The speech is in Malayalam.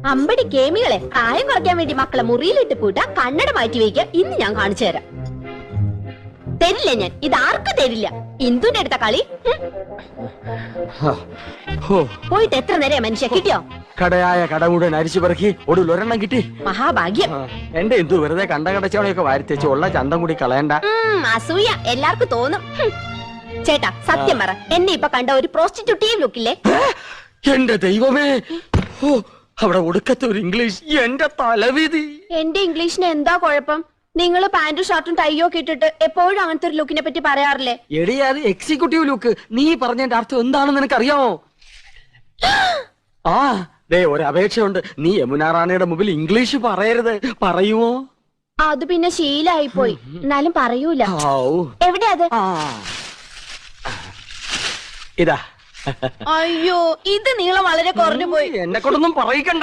അമ്പടി കേമികളെ പ്രായം കുറയ്ക്കാൻ വേണ്ടി മക്കളെ മുറിയിലിട്ട് പൂട്ട കണ്ണട മാറ്റി വയ്ക്കുക. ഇന്ന് ഞാൻ കാണിച്ചു തരാം. തരില്ല ഞാൻ, ഇത് ആർക്കും തരില്ല. ഇന്ദുന്റെ അടുത്ത കളി. പോയിട്ട് എത്ര നേരം മനുഷ്യ കിട്ടിയോ? കടയായ കട മുഴുവൻ അരിച്ചു പെറുക്കി ഒടുവിൽ ഒരെണ്ണം കിട്ടി. മഹാഭാഗ്യം. എന്റെ ഇന്ദു വെറുതെ കണ്ട കടച്ചവണയൊക്കെ വാരിത്തേച്ച് ഉള്ള ചന്തം കൂടി കളയണ്ട. അസൂയ എല്ലാവർക്കും തോന്നും. ചേട്ടാ സത്യം പറ, എന്നെ ഇപ്പൊ കണ്ട ഒരു പ്രോസ്റ്റിറ്റ്യൂട്ടീവ് ലുക്കില്ലേ? എന്റെ ദൈവമേ, അവിടെ ഒടുക്കത്തെ ഒരു ഇംഗ്ലീഷ്. എന്റെ തലവിധി. എന്റെ ഇംഗ്ലീഷിന് എന്താ കുഴപ്പം? നിങ്ങള് പാന്റും ഷർട്ടും ടൈയോ ഒക്കെ ഇട്ടിട്ട് എപ്പോഴും അങ്ങനത്തെ ഒരു ലുക്കിനെ പറ്റി പറയാറില്ലേ? എടി അത് എക്സിക്യൂട്ടീവ് ലുക്ക്. നീ പറഞ്ഞതിന്റെ അർത്ഥം എന്താണെന്ന് നിനക്കറിയാമോ? ആ ദേ ഒരു അപേക്ഷയുണ്ട്. നീ യമുന റാണിയുടെ മുമ്പിൽ ഇംഗ്ലീഷ് പറയരുത്. പറയുമോ? അത് പിന്നെ ശീലായി പോയി. എന്നാലും പറയൂല. എവിടെയാ അത്? ഇതാ. അയ്യോ, ഇത് നീളം വളരെ കുറഞ്ഞു പോയി. എന്നെ കൊണ്ടൊന്നും പറയിക്കണ്ട.